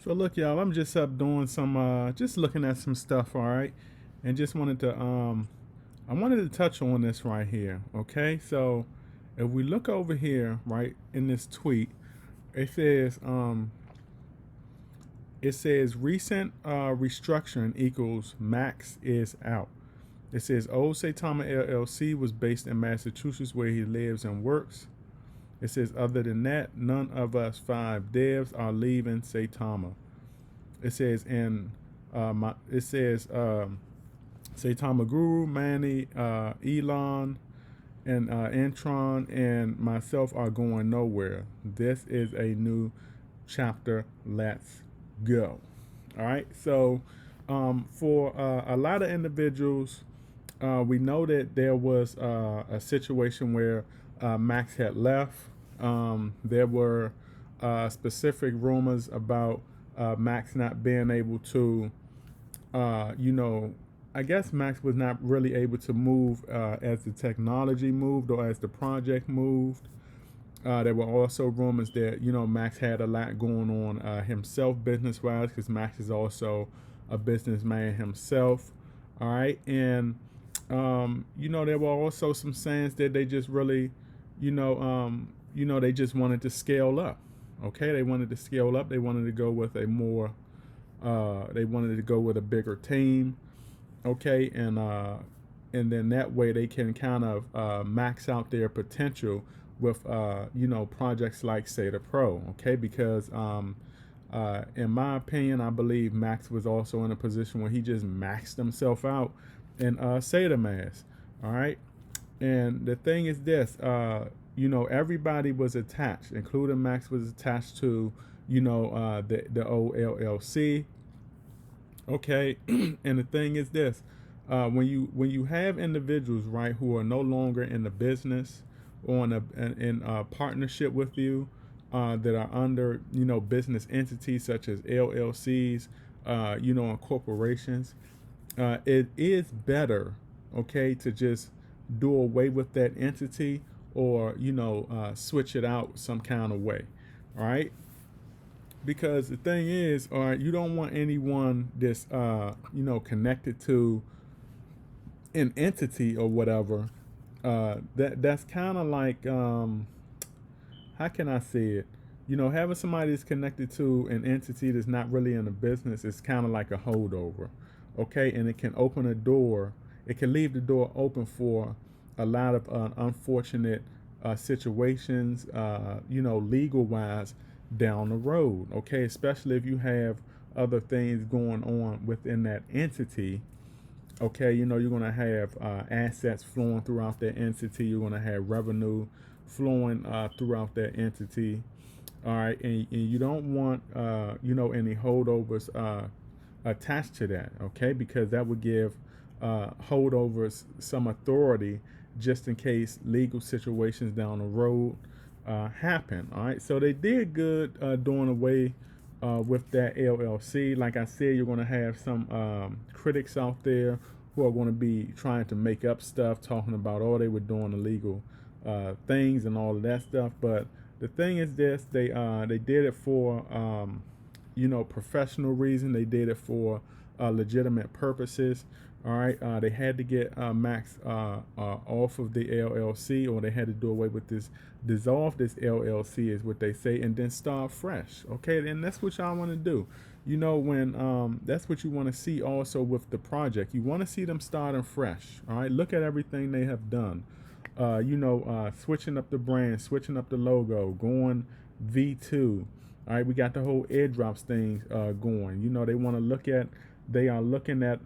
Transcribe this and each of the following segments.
So look, y'all, I'm just up doing some, just looking at some stuff, all right, and just wanted to, I wanted to touch on this right here, okay. So if we look over here, right, in this tweet, it says, recent restructuring equals Max is out. It says old Saitama LLC was based in Massachusetts where he lives and works. It says other than that, none of us five devs are leaving Saitama. It says Saitama Guru, Manny, Elon, and Intron and myself are going nowhere. This is a new chapter. Let's go. All right. So for a lot of individuals, we know that there was a situation where Max had left. There were specific rumors about Max not being able to, I guess Max was not really able to move as the technology moved or as the project moved. There were also rumors that Max had a lot going on himself business-wise, because Max is also a businessman himself. All right, and there were also some sayings that they just really, they just wanted to scale up. Okay, they wanted to scale up. They wanted to go with a more, they wanted to go with a bigger team. Okay, and then that way they can kind of max out their potential with projects like Sata Pro. Okay, because in my opinion, I believe Max was also in a position where he just maxed himself out in Saitamask. All right, and the thing is this, everybody was attached, including Max was attached to the old LLC. Okay, and the thing is this: when you have individuals, right, who are no longer in the business or in a partnership with you, that are under business entities such as LLCs, and corporations, it is better, okay, to just do away with that entity or switch it out some kind of way, all right? Because the thing is, all right, you don't want anyone that's connected to an entity or whatever. That's kind of like, how can I say it? Having somebody that's connected to an entity that's not really in the business is kind of like a holdover, okay? And it can open a door. It can leave the door open for a lot of unfortunate situations, legal wise down the road, okay? Especially if you have other things going on within that entity. Okay, you're going to have assets flowing throughout that entity. You're going to have revenue flowing throughout that entity. All right, and you don't want any holdovers attached to that. Okay, because that would give holdovers some authority just in case legal situations down the road happen. All right, so they did good doing away with that LLC. Like I said, you're going to have some critics out there who are going to be trying to make up stuff, talking about, oh, they were doing illegal things and all of that stuff. But the thing is this: they did it for professional reason. They did it for legitimate purposes. All right, they had to get Max off of the LLC, or they had to do away with this, dissolve this LLC, is what they say, and then start fresh. Okay, and that's what y'all want to do. When that's what you want to see also with the project. You want to see them starting fresh. All right, look at everything they have done. Switching up the brand, switching up the logo, going V2. All right, we got the whole airdrops thing going. They want to look at. They are looking at.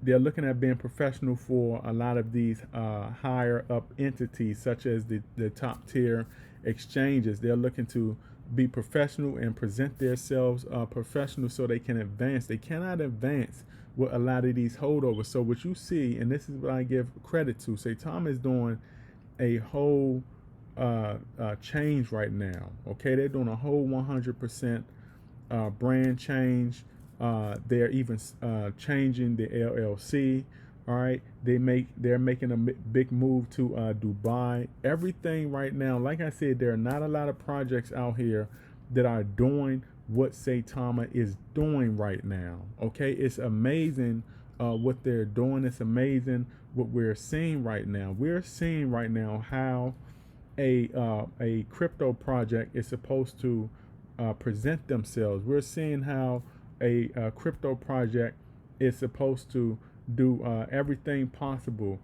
They're looking at being professional for a lot of these higher up entities, such as the top tier exchanges. They're looking to be professional and present themselves professional so they can advance. They cannot advance with a lot of these holdovers. So what you see, and this is what I give credit to, Saitama is doing a whole change right now. Okay, they're doing a whole 100% brand change. They're even changing the LLC. All right, they're making a big move to Dubai. Everything right now, like I said, there are not a lot of projects out here that are doing what Saitama is doing right now. Okay, it's amazing what they're doing. It's amazing what we're seeing right now. We're seeing right now how a crypto project is supposed to present themselves. We're seeing how a crypto project is supposed to do everything possible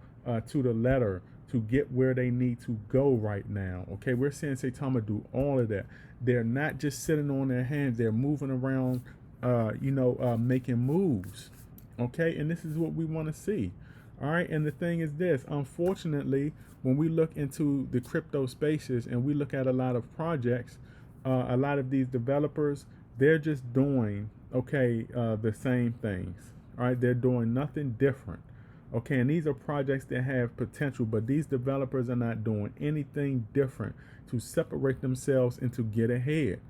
to the letter to get where they need to go right now. Okay, we're seeing Saitama do all of that. They're not just sitting on their hands. They're moving around, making moves. Okay, and this is what we want to see. All right, and the thing is this, unfortunately, when we look into the crypto spaces and we look at a lot of projects, a lot of these developers, they're just doing, the same things. All right, they're doing nothing different. Okay, and these are projects that have potential, but these developers are not doing anything different to separate themselves and to get ahead.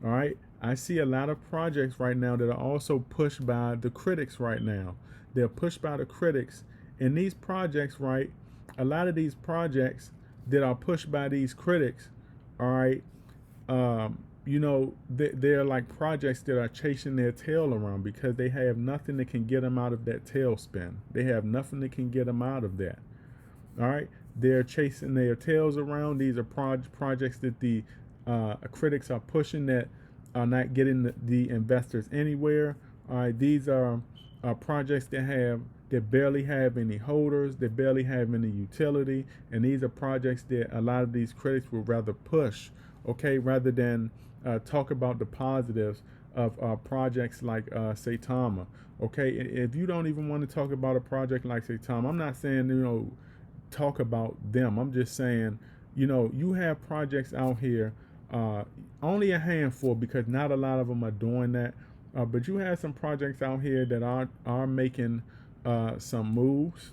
All right, I see a lot of projects right now that are also pushed by the critics right now. They're pushed by the critics, and these projects, right, a lot of these projects that are pushed by these critics, all right, they're like projects that are chasing their tail around because they have nothing that can get them out of that tailspin. They have nothing that can get them out of that. All right, they're chasing their tails around. These are projects that the critics are pushing that are not getting the investors anywhere. All right, these are projects that barely have any holders, that barely have any utility, and these are projects that a lot of these critics would rather push, rather than talk about the positives of projects like Saitama. Okay, if you don't even want to talk about a project like Saitama, I'm not saying talk about them. I'm just saying, you have projects out here, only a handful because not a lot of them are doing that. But you have some projects out here that are making some moves.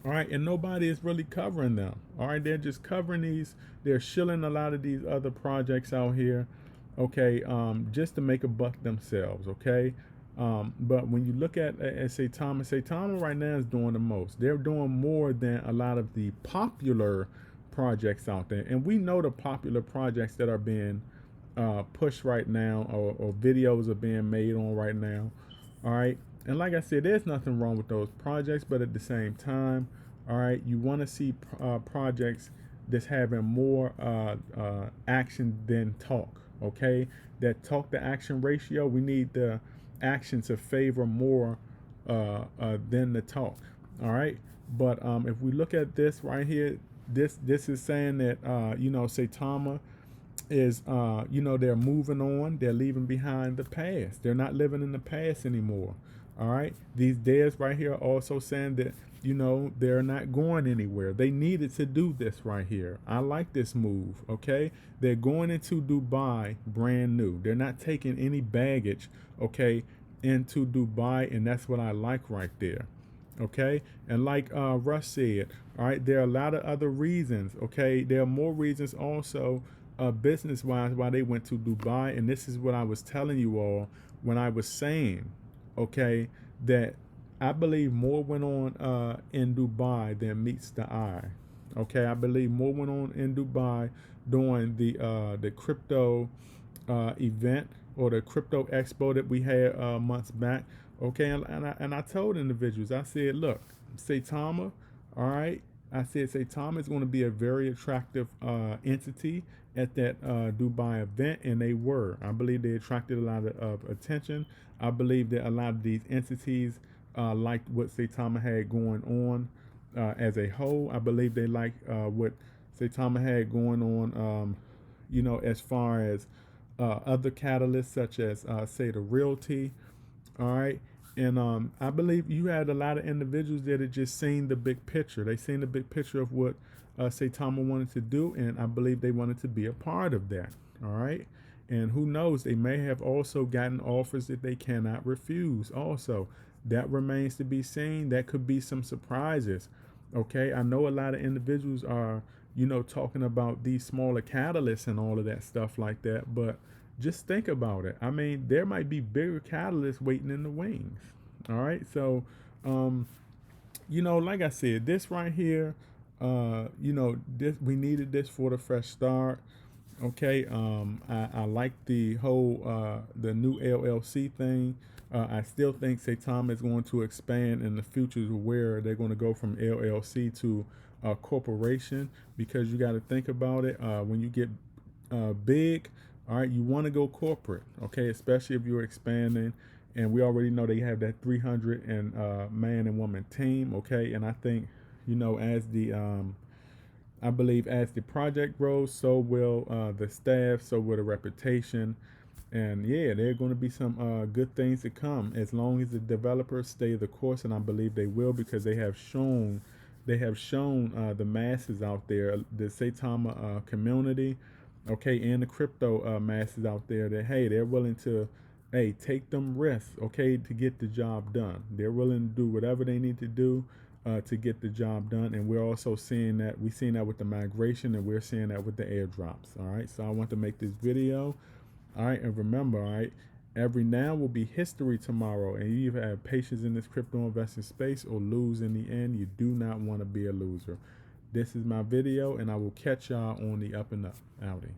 All right, and nobody is really covering them. All right, they're just covering these. They're shilling a lot of these other projects out here, just to make a buck themselves. Okay, but when you look at Saitama right now is doing the most. They're doing more than a lot of the popular projects out there, and we know the popular projects that are being pushed right now, or videos are being made on right now. All right, and like I said, there's nothing wrong with those projects, but at the same time, all right, you want to see projects that's having more action than talk. Okay, that talk to action ratio, we need the action to favor more than the talk. All right, but if we look at this right here, this is saying that Saitama is they're moving on, they're leaving behind the past, they're not living in the past anymore. All right, these days right here are also saying that they're not going anywhere. They needed to do this right here. I like this move. Okay, they're going into Dubai brand new. They're not taking any baggage into Dubai, and that's what I like right there. Okay, and like Russ said, all right, there are a lot of other reasons. Okay, there are more reasons also business wise why they went to Dubai, and this is what I was telling you all when I was saying that I believe more went on in Dubai than meets the eye. Okay, I believe more went on in Dubai during the crypto event, or the crypto expo that we had months back. Okay, and I told individuals, I said, look, Saitama, all right, I said Saitama is going to be a very attractive entity at that Dubai event, and they were. I believe they attracted a lot of attention. I believe that a lot of these entities liked what Saitama had going on as a whole. I believe they liked what Saitama had going on, as far as other catalysts such as, say, the realty. All right. And I believe you had a lot of individuals that had just seen the big picture. They seen the big picture of what Saitama wanted to do, and I believe they wanted to be a part of that. All right. And who knows, they may have also gotten offers that they cannot refuse. Also, that remains to be seen. That could be some surprises. Okay. I know a lot of individuals are, talking about these smaller catalysts and all of that stuff like that, but just think about it. I mean, there might be bigger catalysts waiting in the wings. All right. So, you know, like I said, this right here, you know, this we needed this for the fresh start. Okay, I like the whole the new LLC thing. I still think Saitama is going to expand in the future to where they're going to go from LLC to a corporation, because you got to think about it. When you get big, all right, you want to go corporate, okay, especially if you're expanding. And we already know they have that 300 and man and woman team, okay. And I think, you know, as the I believe as the project grows, so will the staff, so will the reputation. And yeah, there are going to be some good things to come as long as the developers stay the course, and I believe they will, because they have shown the masses out there, the Saitama community, okay, and the crypto masses out there, that hey, they're willing to take them risks, okay, to get the job done. They're willing to do whatever they need to do to get the job done. And we're also seeing that, we've seen that with the migration, and we're seeing that with the airdrops. All right, so I want to make this video. All right, and remember, all right, every now will be history tomorrow, and you either have patience in this crypto investing space or lose in the end. You do not want to be a loser. This is my video, and I will catch y'all on the up and up. Outie.